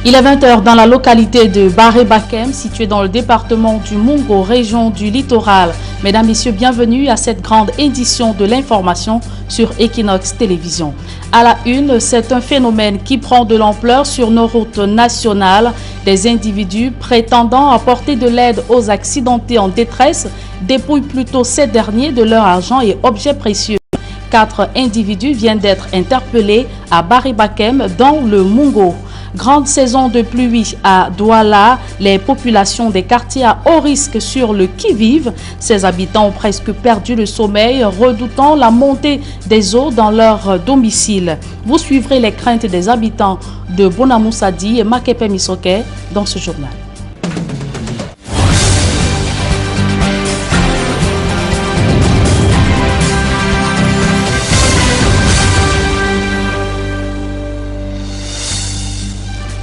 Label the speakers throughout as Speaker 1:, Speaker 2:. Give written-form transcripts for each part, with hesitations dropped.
Speaker 1: Il est 20 h dans la localité de Baré-Bakem, située dans le département du Mungo, région du littoral. Mesdames, Messieurs, bienvenue à cette grande édition de l'information sur Equinox Télévision. À la une, c'est un phénomène qui prend de l'ampleur sur nos routes nationales. Des individus prétendant apporter de l'aide aux accidentés en détresse dépouillent plutôt ces derniers de leur argent et objets précieux. 4 individus viennent d'être interpellés à Baré-Bakem dans le Mungo. Grande saison de pluie à Douala, les populations des quartiers à haut risque sur le qui-vive. Ces habitants ont presque perdu le sommeil, redoutant la montée des eaux dans leur domicile. Vous suivrez les craintes des habitants de Bonamoussadi et Makepe Misoke dans ce journal.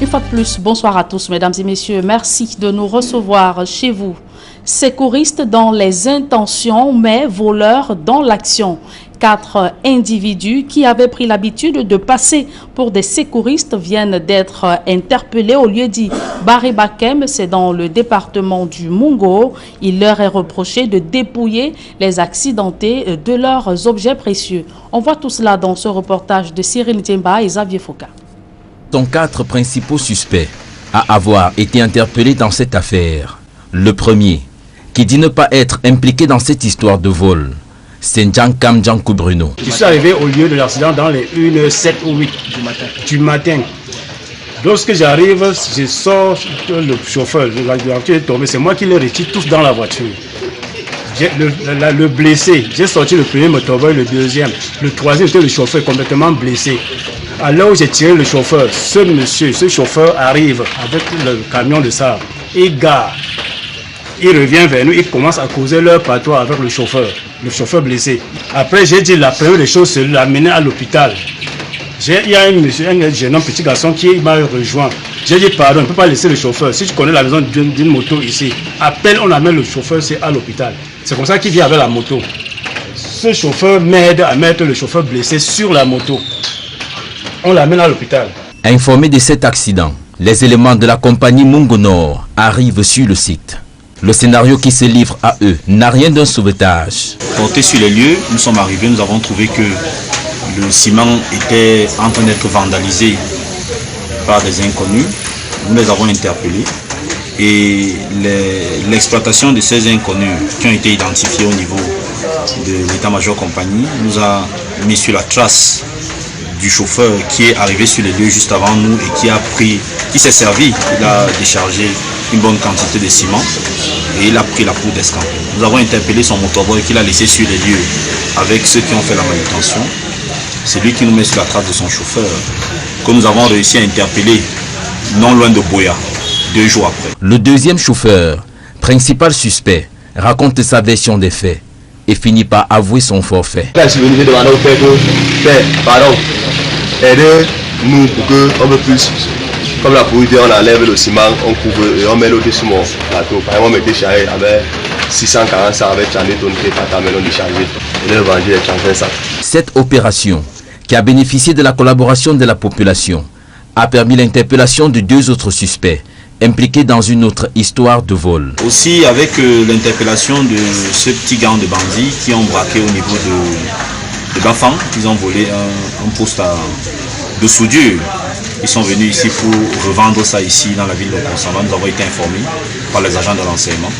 Speaker 1: Une fois de plus, bonsoir à tous, mesdames et messieurs. Merci de nous recevoir chez vous. Sécouristes dans les intentions, mais voleurs dans l'action. 4 individus qui avaient pris l'habitude de passer pour des sécouristes viennent d'être interpellés au lieu dit Baré-Bakem, c'est dans le département du Mungo. Il leur est reproché de dépouiller les accidentés de leurs objets précieux. On voit tout cela dans ce reportage de Cyril Djemba et Xavier Fouca.
Speaker 2: Sont 4 principaux suspects à avoir été interpellés dans cette affaire. Le premier, qui dit ne pas être impliqué dans cette histoire de vol, c'est Ndjankam Djankou Bruno.
Speaker 3: Je suis arrivé au lieu de l'accident dans les 1h07 ou 8 du matin. Lorsque j'arrive, je sors le chauffeur, la voiture est tombée, c'est moi qui les retire tous dans la voiture. Le blessé, j'ai sorti le premier motorbike, le deuxième. Le troisième était le chauffeur complètement blessé. Alors où j'ai tiré le chauffeur, ce chauffeur arrive avec le camion de sable. Il gare. Il revient vers nous, il commence à causer leur patois avec le chauffeur blessé. Après, j'ai dit la première des choses, c'est l'amener à l'hôpital. Il y a un jeune homme, petit garçon qui m'a rejoint. J'ai dit pardon, on ne peut pas laisser le chauffeur. Si tu connais la maison d'une moto ici, appelle, on amène le chauffeur, c'est à l'hôpital. C'est comme ça qu'il vient avec la moto. Ce chauffeur m'aide à mettre le chauffeur blessé sur la moto. On l'amène à l'hôpital.
Speaker 2: Informés de cet accident, les éléments de la compagnie Mungo Nord arrivent sur le site. Le scénario qui se livre à eux n'a rien d'un sauvetage.
Speaker 4: Portés sur les lieux, nous sommes arrivés, nous avons trouvé que le ciment était en train d'être vandalisé par des inconnus. Nous les avons interpellés et l'exploitation de ces inconnus qui ont été identifiés au niveau de l'état-major compagnie nous a mis sur la trace du chauffeur qui est arrivé sur les lieux juste avant nous et qui s'est servi. Il a déchargé une bonne quantité de ciment et il a pris la poudre d'escampette. Nous avons interpellé son motorbike qu'il a laissé sur les lieux avec ceux qui ont fait la manutention. C'est lui qui nous met sur la trace de son chauffeur que nous avons réussi à interpeller non loin de Boya, 2 jours après.
Speaker 2: Le deuxième chauffeur, principal suspect, raconte sa version des faits et finit par avouer son forfait.
Speaker 5: Quand je suis venu, j'ai demandé au père pardon, aidez-nous pour qu'on peut plus, comme la pourriture, on enlève le ciment, on couvre et on met l'eau sur mon plateau. Par exemple, on mettait chargé avec 640 sacs avec 32 tonnes de pâte à melon déchargé. Et le venger est 35 sacs.
Speaker 2: Cette opération, qui a bénéficié de la collaboration de la population, a permis l'interpellation de 2 autres suspects impliqués dans une autre histoire de vol.
Speaker 4: Aussi avec l'interpellation de ce petit gang de bandits qui ont braqué au niveau de Bafang, ils ont volé un poste de soudure. Ils sont venus ici pour revendre ça ici dans la ville de Consamba. Nous avons été informés par les agents de renseignement.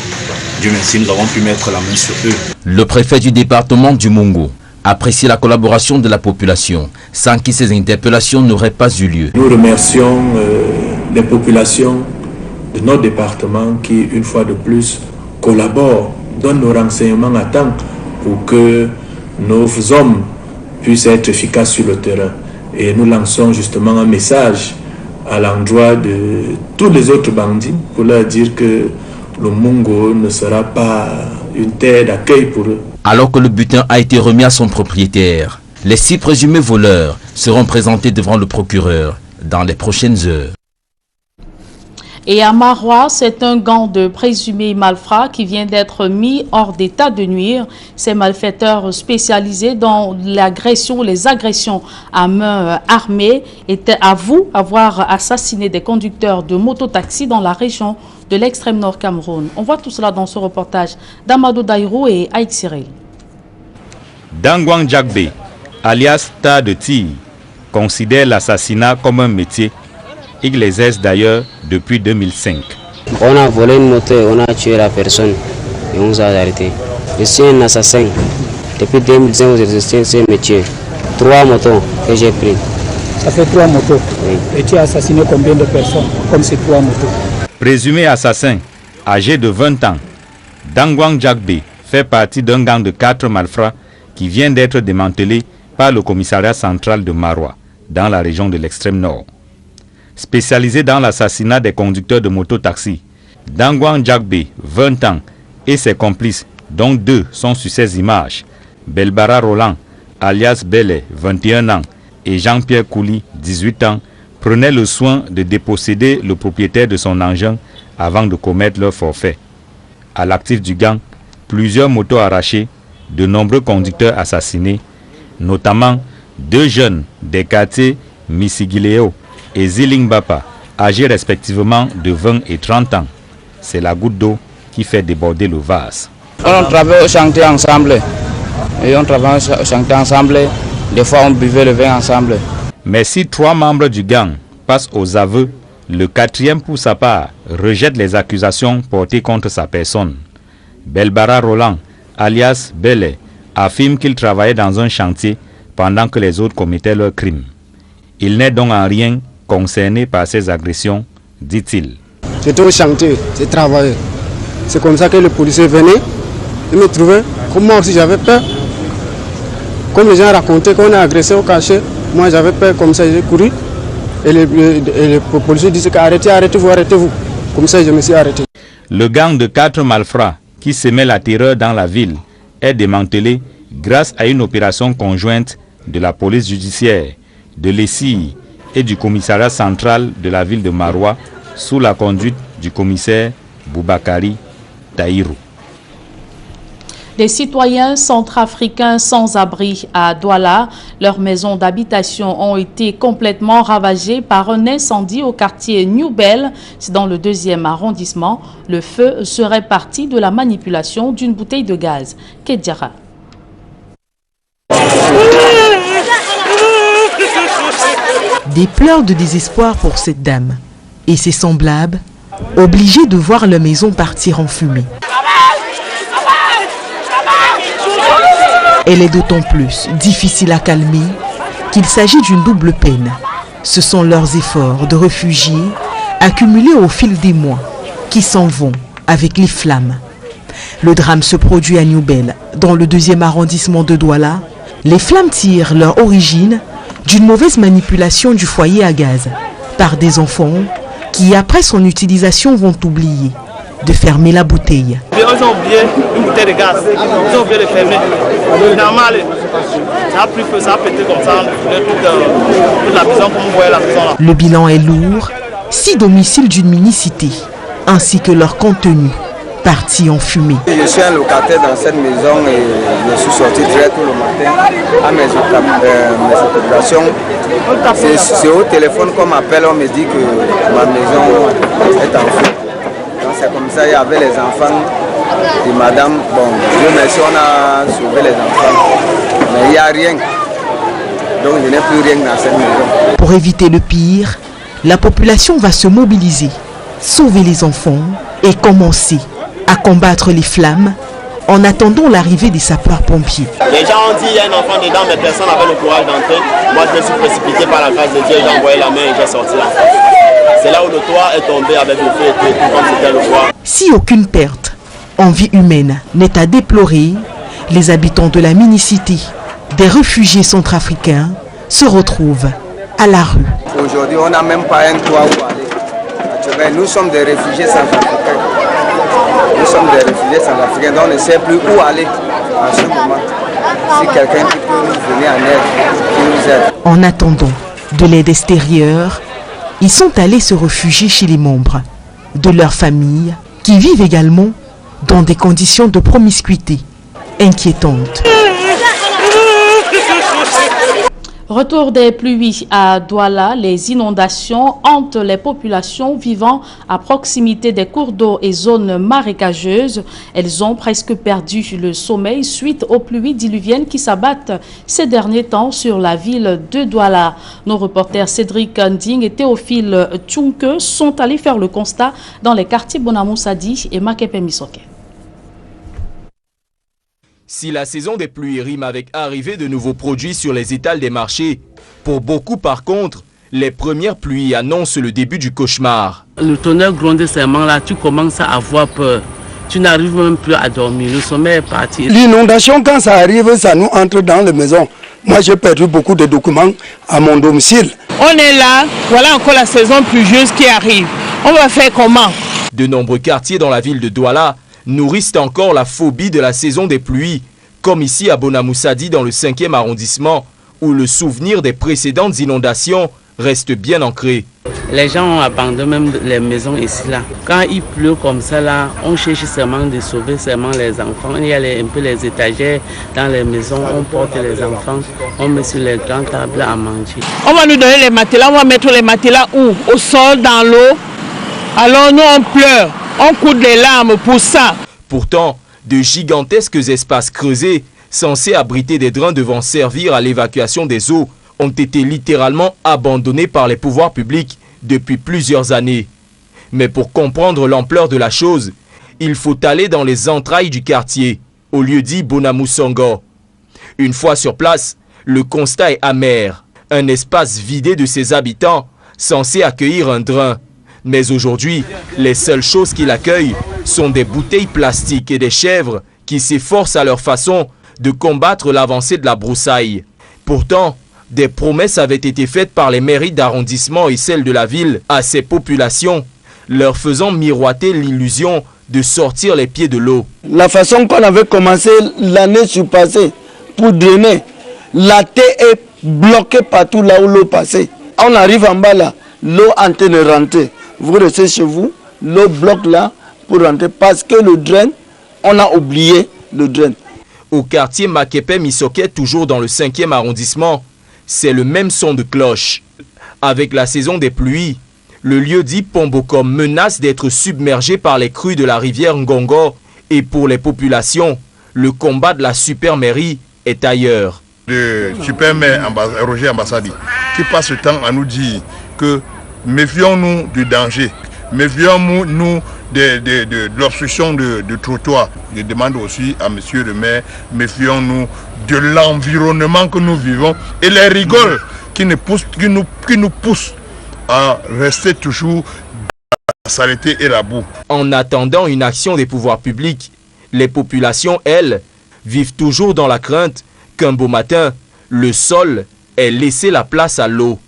Speaker 4: Dieu merci, nous avons pu mettre la main sur eux.
Speaker 2: Le préfet du département du Mungo apprécie la collaboration de la population, sans qui ces interpellations n'auraient pas eu lieu.
Speaker 6: Nous remercions les populations de notre département qui, une fois de plus, collaborent, donnent nos renseignements à temps pour que nos hommes puissent être efficaces sur le terrain. Et nous lançons justement un message à l'endroit de tous les autres bandits pour leur dire que le Mungo ne sera pas une terre d'accueil pour eux.
Speaker 2: Alors que le butin a été remis à son propriétaire, les 6 présumés voleurs seront présentés devant le procureur dans les prochaines heures.
Speaker 1: Et à Marois, c'est un gang de présumés malfrats qui vient d'être mis hors d'état de nuire. Ces malfaiteurs spécialisés dans l'agression, les agressions à main armée avouent avoir assassiné des conducteurs de mototaxi dans la région de l'extrême nord Cameroun. On voit tout cela dans ce reportage d'Amadou Daïrou et Aïk Cyril.
Speaker 7: Dangwang Jagbe, alias Tas de Tir, considère l'assassinat comme un métier. Il l'exerce d'ailleurs depuis 2005.
Speaker 8: On a volé une moto et on a tué la personne et on nous a arrêtés. Je suis un assassin. Depuis 2005, j'exerce ce métier. 3 motos que j'ai pris.
Speaker 9: Ça fait 3 motos.
Speaker 8: Oui.
Speaker 9: Et tu as assassiné combien de personnes comme ces 3 motos?
Speaker 7: Présumé assassin, âgé de 20 ans, Dangwang Jagbe fait partie d'un gang de 4 malfrats qui vient d'être démantelé par le commissariat central de Marois, dans la région de l'extrême nord. Spécialisé dans l'assassinat des conducteurs de moto-taxi, Dangwang Jagbe, 20 ans, et ses complices, dont 2 sont sur ces images, Belbara Roland, alias Bele, 21 ans, et Jean-Pierre Kouli, 18 ans, prenaient le soin de déposséder le propriétaire de son engin avant de commettre leur forfait. À l'actif du gang, plusieurs motos arrachées, de nombreux conducteurs assassinés, notamment 2 jeunes des quartiers Missigileo et Zilingbapa, âgés respectivement de 20 et 30 ans. C'est la goutte d'eau qui fait déborder le vase.
Speaker 8: On travaille au chantier ensemble. Et on travaille au chantier ensemble. Des fois, on buvait le vin ensemble.
Speaker 7: Mais si 3 membres du gang passent aux aveux, le 4e, pour sa part, rejette les accusations portées contre sa personne. Belbara Roland, alias Bele, affirme qu'il travaillait dans un chantier pendant que les autres commettaient leurs crimes. Il n'est donc en rien concerné par ces agressions, dit-il.
Speaker 10: J'étais au chantier, j'ai travaillé. C'est comme ça que le policier venait, il me trouvait. Comme moi aussi j'avais peur. Comme les gens racontaient qu'on a agressé au cachet, moi j'avais peur, comme ça j'ai couru. Et le policier disait arrêtez-vous, arrêtez-vous. Comme ça je me suis arrêté.
Speaker 7: Le gang de 4 malfrats qui semait la terreur dans la ville est démantelé grâce à une opération conjointe de la police judiciaire, de l'ESI et du commissariat central de la ville de Marois sous la conduite du commissaire Boubakari Taïrou.
Speaker 1: Des citoyens centrafricains sans abri à Douala, leurs maisons d'habitation ont été complètement ravagées par un incendie au quartier New Bell, c'est dans le 2e arrondissement. Le feu serait parti de la manipulation d'une bouteille de gaz. Kedjara.
Speaker 11: Des pleurs de désespoir pour cette dame et ses semblables, obligés de voir leur maison partir en fumée. Elle est d'autant plus difficile à calmer qu'il s'agit d'une double peine. Ce sont leurs efforts de réfugiés accumulés au fil des mois qui s'en vont avec les flammes. Le drame se produit à New Bell, dans le 2e arrondissement de Douala. Les flammes tirent leur origine d'une mauvaise manipulation du foyer à gaz par des enfants qui, après son utilisation, vont oublier de fermer la bouteille.
Speaker 12: Ils ont oublié une bouteille de gaz, ils ont oublié de fermer. Normal, ça a pris feu, ça a pété comme ça, toute la maison comme vous voyez la maison là.
Speaker 11: Le bilan est lourd, 6 domiciles d'une mini-cité, ainsi que leur contenu, partis en fumée.
Speaker 13: Je suis un locataire dans cette maison et je suis sorti très tôt le matin à mes occupations. C'est au téléphone qu'on m'appelle, on me dit que ma maison est en feu. C'est comme ça, il y avait les enfants et madame, bon, Dieu merci, on a sauvé les enfants, mais il n'y a rien, donc il n'y a plus rien dans cette maison.
Speaker 11: Pour éviter le pire, la population va se mobiliser, sauver les enfants et commencer à combattre les flammes en attendant l'arrivée des sapeurs-pompiers.
Speaker 12: Les gens ont dit qu'il y a un enfant dedans, mais personne n'avait le courage d'entrer. Moi, je me suis précipité par la grâce de Dieu, j'ai envoyé la main et j'ai sorti l'enfant. C'est là où le toit est tombé avec le feu et tout comme c'était le toit.
Speaker 11: Si aucune perte en vie humaine n'est à déplorer, les habitants de la mini-cité, des réfugiés centrafricains, se retrouvent à la rue.
Speaker 13: Aujourd'hui, on n'a même pas un toit où aller. Nous sommes des réfugiés centrafricains. Nous sommes des réfugiés centrafricains, donc on ne sait plus où aller en ce moment. Si quelqu'un peut nous venir en aide, qui nous aide.
Speaker 11: En attendant de l'aide extérieure, ils sont allés se réfugier chez les membres de leurs familles qui vivent également dans des conditions de promiscuité inquiétantes.
Speaker 1: Retour des pluies à Douala, les inondations hantent les populations vivant à proximité des cours d'eau et zones marécageuses. Elles ont presque perdu le sommeil suite aux pluies diluviennes qui s'abattent ces derniers temps sur la ville de Douala. Nos reporters Cédric Nding et Théophile Tchounke sont allés faire le constat dans les quartiers Bonamoussadi et Makepe Misoke.
Speaker 2: Si la saison des pluies rime avec arrivée de nouveaux produits sur les étals des marchés, pour beaucoup par contre, les premières pluies annoncent le début du cauchemar.
Speaker 14: Le tonnerre gronde seulement là, tu commences à avoir peur. Tu n'arrives même plus à dormir, le sommeil est parti.
Speaker 15: L'inondation, quand ça arrive, ça nous entre dans la maison. Moi, j'ai perdu beaucoup de documents à mon domicile.
Speaker 16: On est là, voilà encore la saison pluvieuse qui arrive. On va faire comment?
Speaker 2: De nombreux quartiers dans la ville de Douala nourrissent encore la phobie de la saison des pluies, comme ici à Bonamoussadi dans le 5e arrondissement, où le souvenir des précédentes inondations reste bien ancré.
Speaker 14: Les gens ont abandonné même les maisons ici là. Quand il pleut comme ça là, on cherche seulement de sauver seulement les enfants. Il y a un peu les étagères dans les maisons, on porte les enfants, on met sur les grandes tables à manger.
Speaker 16: On va nous donner les matelas, on va mettre les matelas où? Au sol, dans l'eau. Alors nous on pleure. On coude les larmes pour ça.
Speaker 2: Pourtant, de gigantesques espaces creusés, censés abriter des drains devant servir à l'évacuation des eaux, ont été littéralement abandonnés par les pouvoirs publics depuis plusieurs années. Mais pour comprendre l'ampleur de la chose, il faut aller dans les entrailles du quartier, au lieu-dit Bonamoussongo. Une fois sur place, le constat est amer. Un espace vidé de ses habitants, censé accueillir un drain. Mais aujourd'hui, les seules choses qui l'accueillent sont des bouteilles plastiques et des chèvres qui s'efforcent à leur façon de combattre l'avancée de la broussaille. Pourtant, des promesses avaient été faites par les mairies d'arrondissement et celles de la ville à ces populations, leur faisant miroiter l'illusion de sortir les pieds de l'eau.
Speaker 15: La façon qu'on avait commencé l'année surpassée pour drainer, la terre est bloquée partout là où l'eau passait. On arrive en bas là, l'eau en train de rentrer. Vous restez chez vous, l'eau bloque là pour rentrer parce que le drain, on a oublié le drain.
Speaker 2: Au quartier Makepe Misoke, toujours dans le 5e arrondissement, c'est le même son de cloche. Avec la saison des pluies, le lieu-dit Pombokom menace d'être submergé par les crues de la rivière Ngongo et pour les populations, le combat de la super mairie est ailleurs.
Speaker 17: Le super maire Roger Ambassadi qui passe le temps à nous dire que méfions-nous du danger, méfions-nous de l'obstruction de trottoir. Je demande aussi à monsieur le maire, méfions-nous de l'environnement que nous vivons et les rigoles qui nous poussent à rester toujours dans la saleté et la boue.
Speaker 2: En attendant une action des pouvoirs publics, les populations, elles, vivent toujours dans la crainte qu'un beau matin, le sol ait laissé la place à l'eau.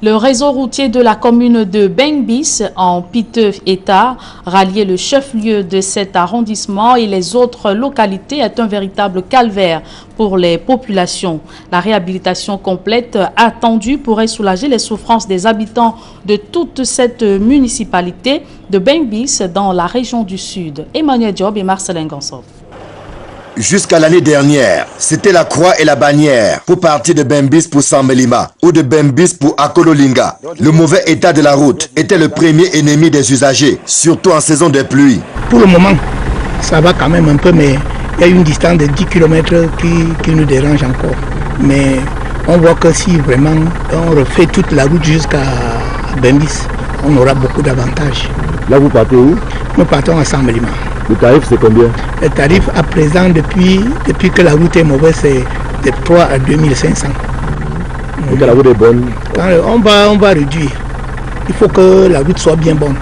Speaker 1: Le réseau routier de la commune de Bengbis, en piteux état, rallier le chef-lieu de cet arrondissement et les autres localités est un véritable calvaire pour les populations. La réhabilitation complète attendue pourrait soulager les souffrances des habitants de toute cette municipalité de Bengbis dans la région du Sud. Emmanuel Diop et Marcelin Gansov.
Speaker 18: Jusqu'à l'année dernière, c'était la croix et la bannière pour partir de Bengbis pour Sambelima ou de Bengbis pour Akololinga. Le mauvais état de la route était le premier ennemi des usagers, surtout en saison de pluie.
Speaker 9: Pour le moment, ça va quand même un peu, mais il y a une distance de 10 km qui nous dérange encore. Mais on voit que si vraiment on refait toute la route jusqu'à Bengbis, on aura beaucoup d'avantages.
Speaker 19: Là, vous partez où?
Speaker 9: Nous partons à Sambelima.
Speaker 19: Le tarif, c'est combien?
Speaker 9: Le tarif à présent, depuis que la route est mauvaise, c'est de 3 à 2500.
Speaker 19: Et que la route est bonne?
Speaker 9: On va réduire. Il faut que la route soit bien bonne.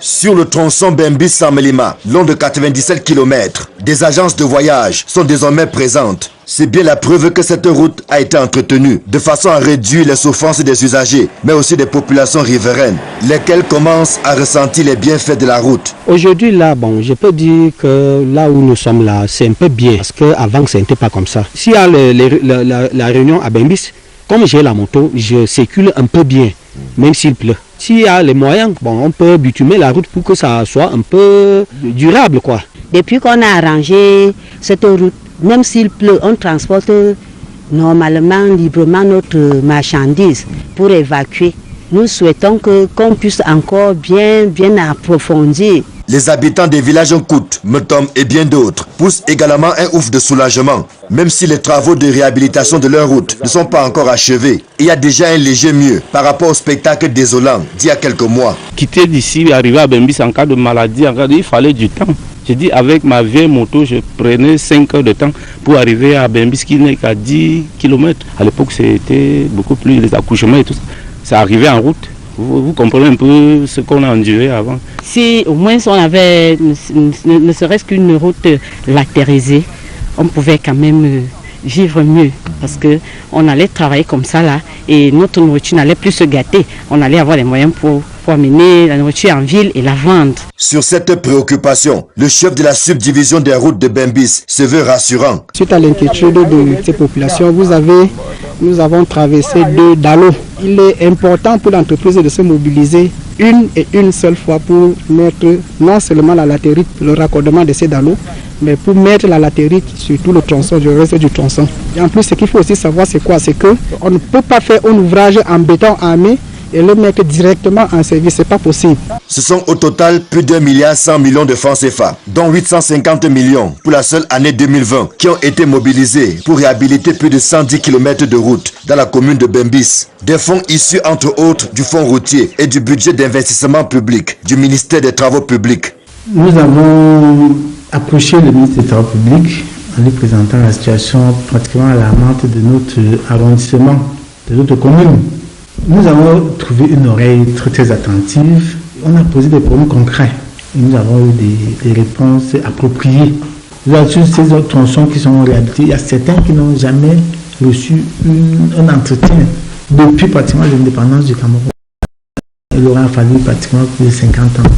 Speaker 18: Sur le tronçon Bengbis-Sambelima, long de 97 km, des agences de voyage sont désormais présentes. C'est bien la preuve que cette route a été entretenue de façon à réduire les souffrances des usagers, mais aussi des populations riveraines, lesquelles commencent à ressentir les bienfaits de la route.
Speaker 20: Aujourd'hui, là, bon, je peux dire que là où nous sommes là, c'est un peu bien, parce qu'avant, ce n'était pas comme ça. S'il y a la réunion à Bengbis, comme j'ai la moto, je circule un peu bien, même s'il pleut. S'il y a les moyens, bon, on peut bitumer la route pour que ça soit un peu durable, quoi.
Speaker 21: Depuis qu'on a arrangé cette route, même s'il pleut, on transporte normalement, librement notre marchandise pour évacuer. Nous souhaitons qu'on puisse encore bien approfondir.
Speaker 18: Les habitants des villages Nkout, Metom et bien d'autres poussent également un ouf de soulagement. Même si les travaux de réhabilitation de leur route ne sont pas encore achevés, il y a déjà un léger mieux par rapport au spectacle désolant d'il y a quelques mois.
Speaker 22: Quitter d'ici, arriver à Bembis en cas de maladie, il fallait du temps. J'ai dit avec ma vieille moto, je prenais 5 heures de temps pour arriver à Bembis qui n'est qu'à 10 km. À l'époque, c'était beaucoup plus les accouchements et tout ça. Ça arrivait en route. Vous comprenez un peu ce qu'on a enduré avant.
Speaker 21: Si au moins on avait ne serait-ce qu'une route latéralisée, on pouvait quand même vivre mieux. Parce qu'on allait travailler comme ça là et notre nourriture n'allait plus se gâter. On allait avoir les moyens pour amener la nourriture en ville et la vendre.
Speaker 18: Sur cette préoccupation, le chef de la subdivision des routes de Bembis se veut rassurant.
Speaker 10: Suite à l'inquiétude de ces populations, nous avons traversé 2 dallos. Il est important pour l'entreprise de se mobiliser une seule fois pour mettre non seulement la latérite, le raccordement de ces dallos, mais pour mettre la latérite sur tout le tronçon, du reste du tronçon. Et en plus, ce qu'il faut aussi savoir, c'est quoi? C'est qu'on ne peut pas faire un ouvrage en béton armé et le mettre directement en service, c'est pas possible.
Speaker 18: Ce sont au total plus d'1,1 milliard de francs CFA, dont 850 millions pour la seule année 2020, qui ont été mobilisés pour réhabiliter plus de 110 km de route dans la commune de Bembis. Des fonds issus entre autres du fonds routier et du budget d'investissement public du ministère des Travaux publics.
Speaker 23: Nous avons approché le ministre des Travaux publics en lui présentant la situation pratiquement alarmante de notre arrondissement, de notre commune. Nous avons trouvé une oreille très attentive. On a posé des problèmes concrets. Et nous avons eu des réponses appropriées. Sur ces autres tronçons qui sont réhabilités, il y a certains qui n'ont jamais reçu un entretien depuis pratiquement l'indépendance du Cameroun. Il aura fallu pratiquement plus de 50 ans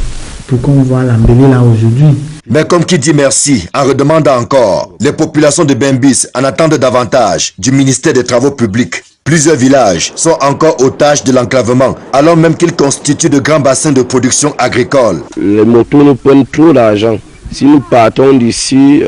Speaker 23: pour qu'on voit l'embellir là aujourd'hui.
Speaker 18: Mais comme qui dit merci en redemandant encore, les populations de Bembis en attendent davantage du ministère des Travaux publics. Plusieurs villages sont encore otages de l'enclavement, alors même qu'ils constituent de grands bassins de production agricole.
Speaker 24: Les motos nous prennent trop d'argent. Si nous partons d'ici,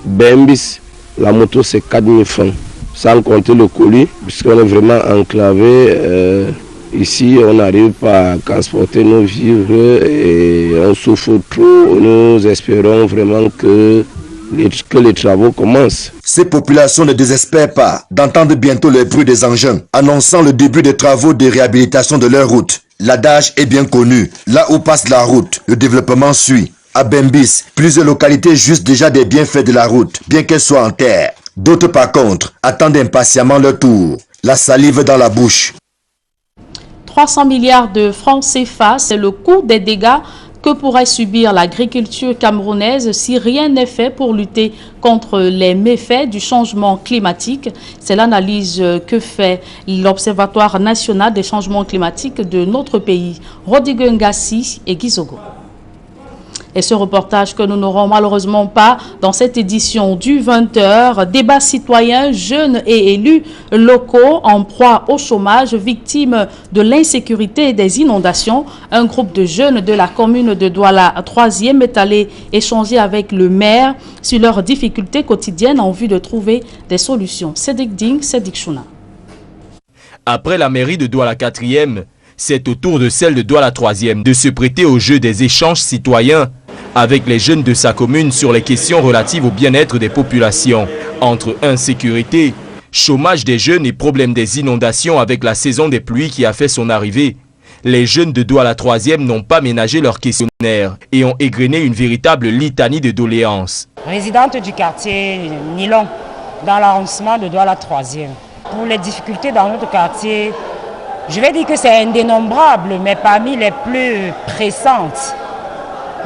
Speaker 24: Bembis, la moto c'est 4 000 francs, sans compter le colis, puisqu'on est vraiment enclavé. Ici, on n'arrive pas à transporter nos vivres et on souffre trop. Nous espérons vraiment que les travaux commencent.
Speaker 18: Ces populations ne désespèrent pas d'entendre bientôt le bruit des engins annonçant le début des travaux de réhabilitation de leur route. L'adage est bien connu. Là où passe la route, le développement suit. À Bembis, plusieurs localités jouissent déjà des bienfaits de la route, bien qu'elle soit en terre. D'autres, par contre, attendent impatiemment leur tour. La salive dans la bouche.
Speaker 1: 300 milliards de francs CFA, c'est le coût des dégâts que pourrait subir l'agriculture camerounaise si rien n'est fait pour lutter contre les méfaits du changement climatique. C'est l'analyse que fait l'Observatoire national des changements climatiques de notre pays. Rodrigue Ngassi et Gizogo. Et ce reportage que nous n'aurons malheureusement pas dans cette édition du 20h, débat citoyen, jeunes et élus locaux en proie au chômage, victimes de l'insécurité et des inondations. Un groupe de jeunes de la commune de Douala 3e est allé échanger avec le maire sur leurs difficultés quotidiennes en vue de trouver des solutions. Cédric Ding, Cédric Chouna.
Speaker 2: Après la mairie de Douala 4e, c'est au tour de celle de Douala 3e de se prêter au jeu des échanges citoyens avec les jeunes de sa commune sur les questions relatives au bien-être des populations. Entre insécurité, chômage des jeunes et problème des inondations avec la saison des pluies qui a fait son arrivée, les jeunes de Douala 3e n'ont pas ménagé leur questionnaire et ont égrené une véritable litanie de doléances.
Speaker 25: Résidente du quartier Nilon, dans l'arrondissement de Douala 3e. Pour les difficultés dans notre quartier, je vais dire que c'est indénombrable, mais parmi les plus pressantes,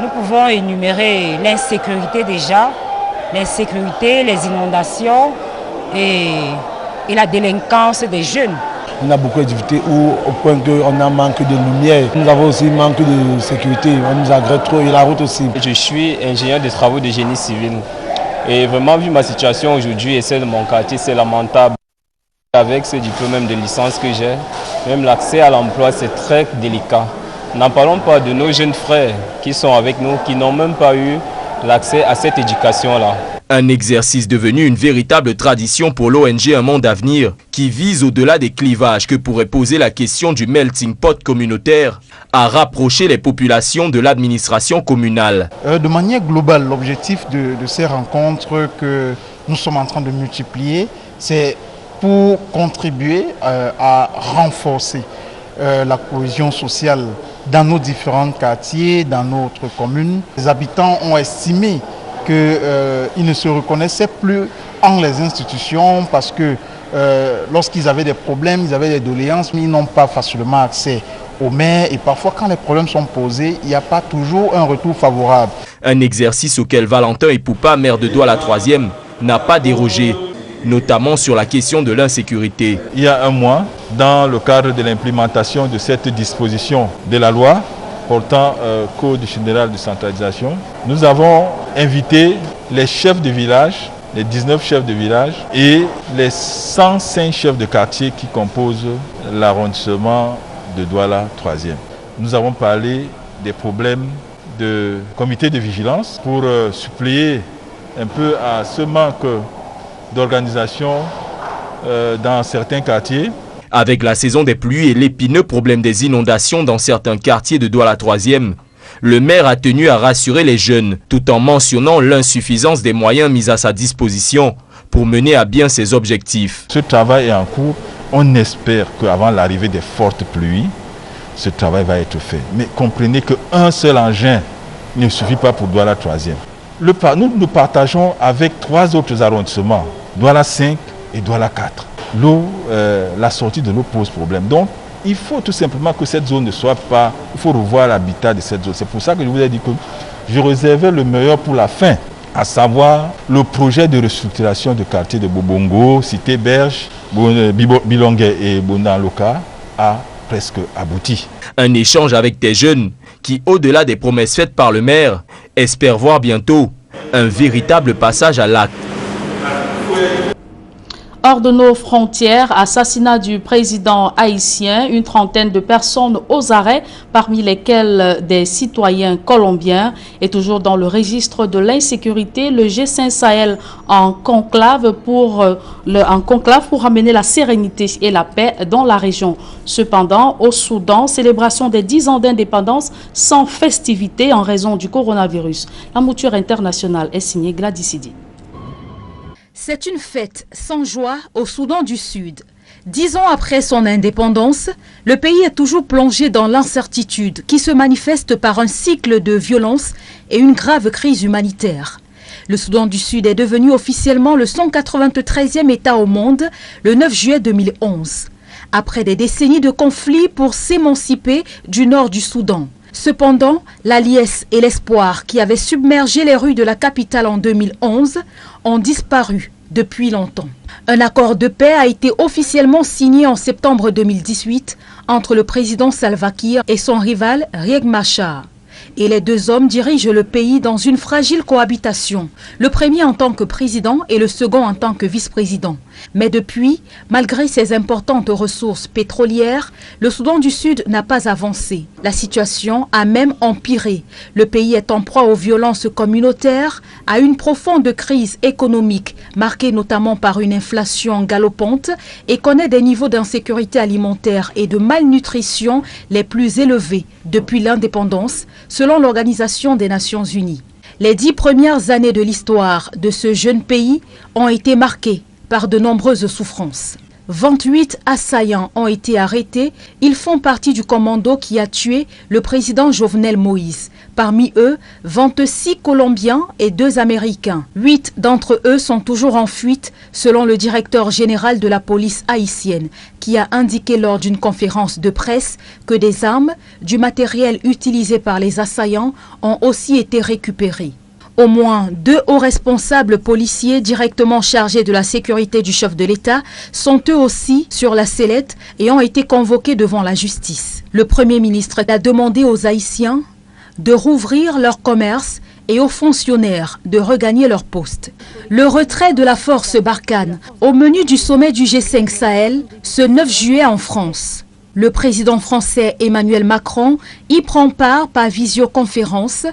Speaker 25: nous pouvons énumérer l'insécurité déjà, l'insécurité, les inondations et la délinquance des jeunes.
Speaker 26: On a beaucoup de difficultés au point qu'on a manque de lumière. Nous avons aussi manque de sécurité, on nous agresse trop et la route aussi.
Speaker 27: Je suis ingénieur des travaux de génie civil et vraiment vu ma situation aujourd'hui et celle de mon quartier, c'est lamentable. Avec ce diplôme même de licence que j'ai, Même l'accès à l'emploi, c'est très délicat. N'en parlons pas de nos jeunes frères qui sont avec nous, qui n'ont même pas eu l'accès à cette éducation-là.
Speaker 2: Un exercice devenu une véritable tradition pour l'ONG Un Monde à Venir, qui vise au-delà des clivages que pourrait poser la question du melting pot communautaire, à rapprocher les populations de l'administration communale.
Speaker 3: De manière globale, l'objectif de ces rencontres que nous sommes en train de multiplier, c'est pour contribuer à renforcer la cohésion sociale dans nos différents quartiers, dans notre commune. Les habitants ont estimé qu'ils ne se reconnaissaient plus en les institutions parce que lorsqu'ils avaient des problèmes, ils avaient des doléances, mais ils n'ont pas facilement accès aux maires et parfois quand les problèmes sont posés, il n'y a pas toujours un retour favorable.
Speaker 2: Un exercice auquel Valentin Ipoupa, maire de Douala 3e, n'a pas dérogé, notamment sur la question de l'insécurité.
Speaker 4: Il y a un mois, dans le cadre de l'implémentation de cette disposition de la loi portant Code général de centralisation, nous avons invité les chefs de village, les 19 chefs de village et les 105 chefs de quartier qui composent l'arrondissement de Douala 3e. Nous avons parlé des problèmes de comité de vigilance pour suppléer un peu à ce manque d'organisation dans certains quartiers.
Speaker 2: Avec la saison des pluies et l'épineux problème des inondations dans certains quartiers de Douala 3e, le maire a tenu à rassurer les jeunes tout en mentionnant l'insuffisance des moyens mis à sa disposition pour mener à bien ses objectifs.
Speaker 4: Ce travail est en cours. On espère qu'avant l'arrivée des fortes pluies, ce travail va être fait. Mais comprenez qu'un seul engin ne suffit pas pour Douala 3e. Nous partageons avec 3 autres arrondissements, Douala 5 et Douala 4. L'eau, la sortie de l'eau pose problème. Donc, il faut tout simplement que cette zone ne soit pas... Il faut revoir l'habitat de cette zone. C'est pour ça que je vous ai dit que je réservais le meilleur pour la fin, à savoir le projet de restructuration de quartier de Bobongo, Cité Berge, Bilongué et Bondan-Loka a presque abouti.
Speaker 2: Un échange avec des jeunes qui, au-delà des promesses faites par le maire, espèrent voir bientôt un véritable passage à l'acte.
Speaker 1: Hors de nos frontières, assassinat du président haïtien, une trentaine de personnes aux arrêts, parmi lesquelles des citoyens colombiens. Et toujours dans le registre de l'insécurité, le G5 Sahel en conclave pour amener la sérénité et la paix dans la région. Cependant, au Soudan, célébration des 10 ans d'indépendance sans festivité en raison du coronavirus. La mouture internationale est signée Gladys Sidi.
Speaker 5: C'est une fête sans joie au Soudan du Sud. 10 ans après son indépendance, le pays est toujours plongé dans l'incertitude qui se manifeste par un cycle de violence et une grave crise humanitaire. Le Soudan du Sud est devenu officiellement le 193e État au monde le 9 juillet 2011, après des décennies de conflits pour s'émanciper du nord du Soudan. Cependant, la liesse et l'espoir qui avaient submergé les rues de la capitale en 2011 ont disparu depuis longtemps. Un accord de paix a été officiellement signé en septembre 2018 entre le président Salva Kiir et son rival Riek Machar. Et les 2 hommes dirigent le pays dans une fragile cohabitation, le premier en tant que président et le second en tant que vice-président. Mais depuis, malgré ses importantes ressources pétrolières, le Soudan du Sud n'a pas avancé. La situation a même empiré. Le pays est en proie aux violences communautaires, à une profonde crise économique, marquée notamment par une inflation galopante, et connaît des niveaux d'insécurité alimentaire et de malnutrition les plus élevés depuis l'indépendance, selon l'Organisation des Nations Unies. Les 10 premières années de l'histoire de ce jeune pays ont été marquées par de nombreuses souffrances. 28 assaillants ont été arrêtés. Ils font partie du commando qui a tué le président Jovenel Moïse. Parmi eux, 26 Colombiens et 2 Américains. 8 d'entre eux sont toujours en fuite, selon le directeur général de la police haïtienne, qui a indiqué lors d'une conférence de presse que des armes, du matériel utilisé par les assaillants ont aussi été récupérés. Au moins 2 hauts responsables policiers directement chargés de la sécurité du chef de l'État sont eux aussi sur la sellette et ont été convoqués devant la justice. Le Premier ministre a demandé aux Haïtiens de rouvrir leur commerce et aux fonctionnaires de regagner leur poste. Le retrait de la force Barkhane au menu du sommet du G5 Sahel ce 9 juillet en France. Le président français Emmanuel Macron y prend part par visioconférence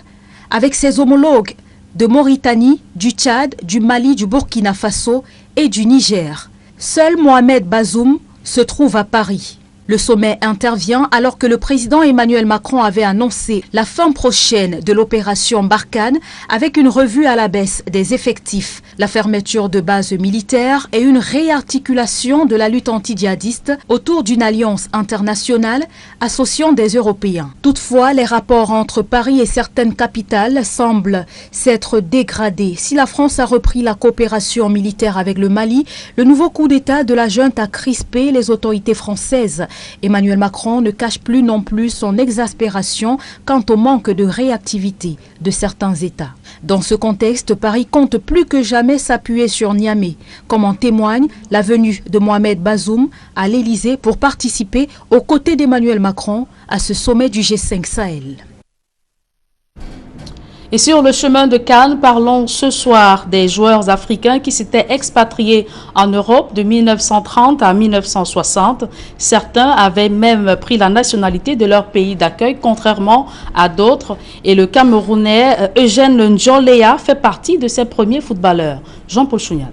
Speaker 5: avec ses homologues de Mauritanie, du Tchad, du Mali, du Burkina Faso et du Niger. Seul Mohamed Bazoum se trouve à Paris. Le sommet intervient alors que le président Emmanuel Macron avait annoncé la fin prochaine de l'opération Barkhane avec une revue à la baisse des effectifs, la fermeture de bases militaires et une réarticulation de la lutte anti-djihadiste autour d'une alliance internationale associant des Européens. Toutefois, les rapports entre Paris et certaines capitales semblent s'être dégradés. Si la France a repris la coopération militaire avec le Mali, le nouveau coup d'État de la junte a crispé les autorités françaises. Emmanuel Macron ne cache plus non plus son exaspération quant au manque de réactivité de certains États. Dans ce contexte, Paris compte plus que jamais s'appuyer sur Niamey, comme en témoigne la venue de Mohamed Bazoum à l'Élysée pour participer aux côtés d'Emmanuel Macron à ce sommet du G5 Sahel.
Speaker 1: Et sur le chemin de Cannes, parlons ce soir des joueurs africains qui s'étaient expatriés en Europe de 1930 à 1960. Certains avaient même pris la nationalité de leur pays d'accueil, contrairement à d'autres. Et le Camerounais Eugène Ndjoléa fait partie de ces premiers footballeurs. Jean-Paul Chouniat.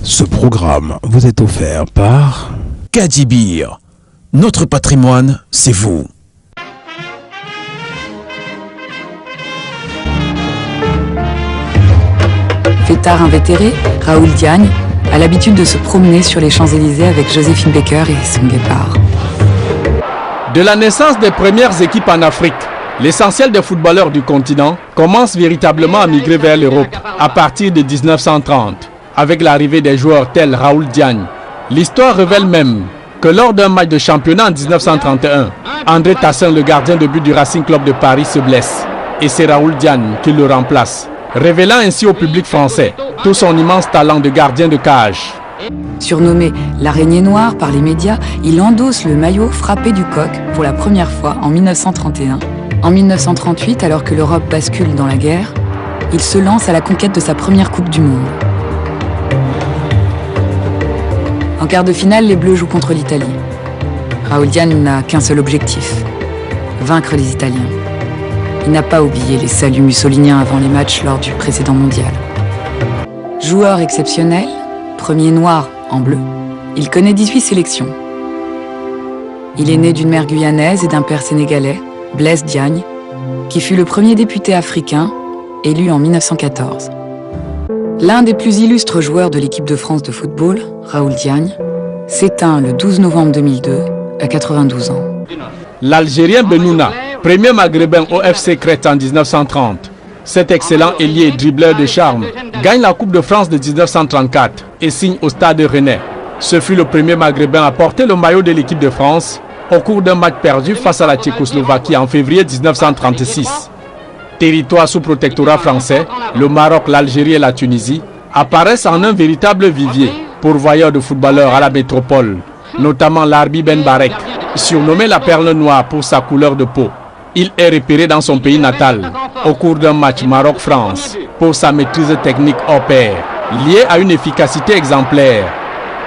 Speaker 6: Ce programme vous est offert par Kadibir. Notre patrimoine, c'est vous.
Speaker 7: Fêtard invétéré, Raoul Diagne a l'habitude de se promener sur les Champs-Élysées avec Joséphine Baker et son guépard.
Speaker 8: De la naissance des premières équipes en Afrique, l'essentiel des footballeurs du continent commence véritablement à migrer vers l'Europe à partir de 1930, avec l'arrivée des joueurs tels Raoul Diagne. L'histoire révèle même que lors d'un match de championnat en 1931, André Tassin, le gardien de but du Racing Club de Paris, se blesse. Et c'est Raoul Diagne qui le remplace, révélant ainsi au public français tout son immense talent de gardien de cage.
Speaker 7: Surnommé l'araignée noire par les médias, il endosse le maillot frappé du coq pour la première fois en 1931. En 1938, alors que l'Europe bascule dans la guerre, il se lance à la conquête de sa première Coupe du Monde. En quart de finale, les Bleus jouent contre l'Italie. Raoul Diagne n'a qu'un seul objectif, vaincre les Italiens. Il n'a pas oublié les saluts mussoliniens avant les matchs lors du précédent mondial. Joueur exceptionnel, premier noir en bleu, il connaît 18 sélections. Il est né d'une mère guyanaise et d'un père sénégalais, Blaise Diagne, qui fut le premier député africain élu en 1914. L'un des plus illustres joueurs de l'équipe de France de football, Raoul Diagne, s'éteint le 12 novembre 2002 à 92 ans.
Speaker 8: L'Algérien Benouna, premier maghrébin au FC Crète en 1930, cet excellent ailier et dribbleur de charme, gagne la Coupe de France de 1934 et signe au Stade Rennais. Ce fut le premier maghrébin à porter le maillot de l'équipe de France au cours d'un match perdu face à la Tchécoslovaquie en février 1936. Territoire sous protectorat français, le Maroc, l'Algérie et la Tunisie apparaissent en un véritable vivier pourvoyeur de footballeurs à la métropole, notamment Larbi Ben Barek, surnommé la perle noire pour sa couleur de peau. Il est repéré dans son pays natal au cours d'un match Maroc-France pour sa maîtrise technique hors pair, liée à une efficacité exemplaire.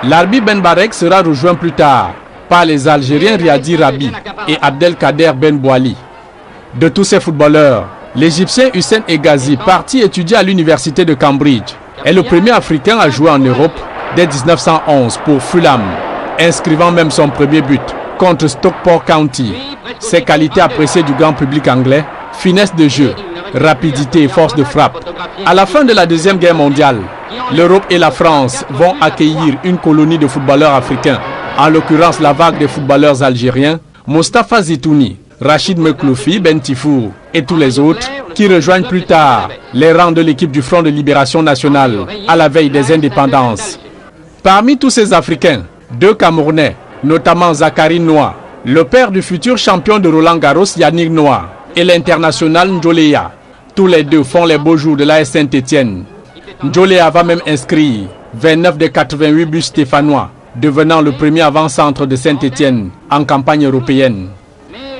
Speaker 8: Larbi Ben Barek sera rejoint plus tard par les Algériens Riadi Rabi et Abdelkader Ben Bouali. De tous ces footballeurs, l'Égyptien Hussein Egazi, parti étudier à l'université de Cambridge, est le premier Africain à jouer en Europe dès 1911 pour Fulham, inscrivant même son premier but contre Stockport County. Ses qualités appréciées du grand public anglais, finesse de jeu, rapidité et force de frappe. À la fin de la Deuxième Guerre mondiale, l'Europe et la France vont accueillir une colonie de footballeurs africains, en l'occurrence la vague des footballeurs algériens, Mostafa Zitouni, Rachid Mekloufi, Ben Tifour et tous les autres qui rejoignent plus tard les rangs de l'équipe du Front de Libération Nationale à la veille des indépendances. Parmi tous ces Africains, deux Camerounais, notamment Zakari Noah, le père du futur champion de Roland Garros Yannick Noah et l'international Ndjoléa. Tous les deux font les beaux jours de l'AS Saint-Étienne. Ndjoléa va même inscrire 29 des 88 buts stéphanois, devenant le premier avant-centre de Saint-Étienne en campagne européenne.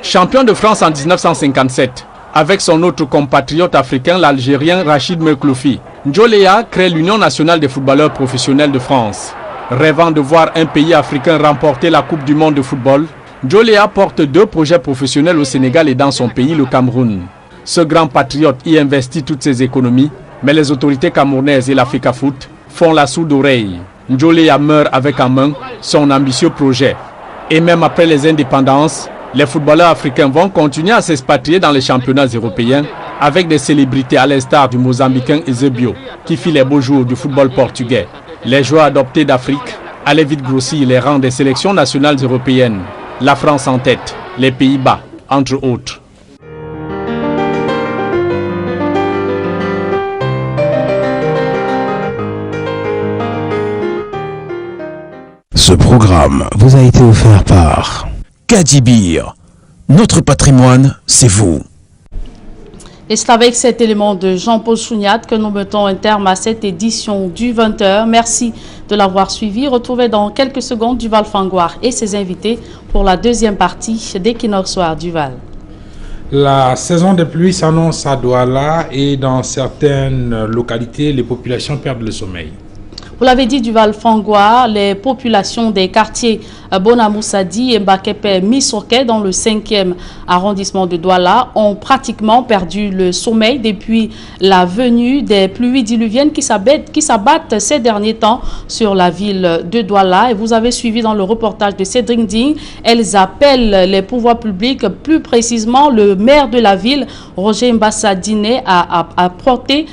Speaker 8: Champion de France en 1957, avec son autre compatriote africain, l'Algérien Rachid Mekloufi, Ndjoléa crée l'Union nationale des footballeurs professionnels de France. Rêvant de voir un pays africain remporter la Coupe du monde de football, Njoléa porte 2 projets professionnels au Sénégal et dans son pays, le Cameroun. Ce grand patriote y investit toutes ses économies, mais les autorités camerounaises et l'Africafoot font la sourde oreille. Njoléa meurt avec en main son ambitieux projet. Et même après les indépendances, les footballeurs africains vont continuer à s'expatrier dans les championnats européens avec des célébrités à l'instar du Mozambicain Eusebio qui fit les beaux jours du football portugais. Les joueurs adoptés d'Afrique allaient vite grossir les rangs des sélections nationales européennes. La France en tête, les Pays-Bas, entre autres.
Speaker 6: Ce programme vous a été offert par Kadibir. Notre patrimoine, c'est vous.
Speaker 1: Et c'est avec cet élément de Jean-Paul Chouniat que nous mettons un terme à cette édition du 20h. Merci de l'avoir suivi. Retrouvez dans quelques secondes Duval Fangoire et ses invités pour la deuxième partie d'Equinox Soir Duval.
Speaker 11: La saison des pluies s'annonce à Douala et dans certaines localités, les populations perdent le sommeil.
Speaker 1: Vous l'avez dit, Duval Fangoire, les populations des quartiers Bonamoussadi et Mbakepe Misoke dans le 5e arrondissement de Douala ont pratiquement perdu le sommeil depuis la venue des pluies diluviennes qui s'abattent ces derniers temps sur la ville de Douala. Et vous avez suivi dans le reportage de Cédric Digne, elles appellent les pouvoirs publics, plus précisément le maire de la ville, Roger Mbassa-Diné, à porter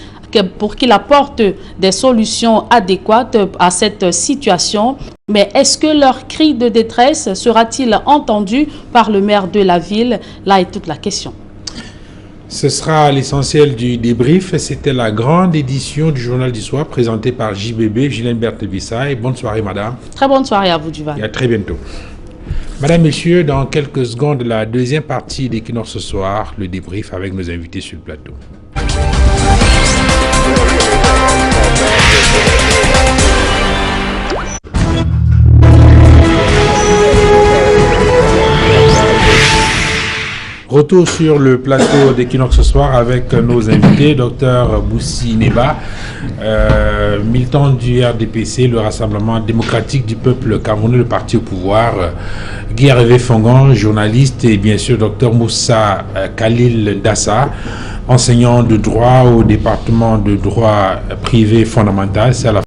Speaker 1: pour qu'il apporte des solutions adéquates à cette situation. Mais est-ce que leur cri de détresse sera-t-il entendu par le maire de la ville? Là est toute la question.
Speaker 11: Ce sera l'essentiel du débrief. C'était la grande édition du Journal du Soir présentée par JBB, Julien Berthe-Bissaye. Bonne soirée, madame.
Speaker 1: Très bonne soirée à vous, Duval.
Speaker 11: Et à très bientôt. Madame, messieurs, dans quelques secondes, la deuxième partie d'Equinox ce soir, le débrief avec nos invités sur le plateau. Retour sur le plateau d'Equinox ce soir avec nos invités, Dr Boussi Neba, militant du RDPC, le Rassemblement démocratique du peuple camerounais, le parti au pouvoir, Guy Hervé Fongon, journaliste, et bien sûr Dr Moussa Khalil Dassa, enseignant de droit au département de droit privé fondamental. C'est à la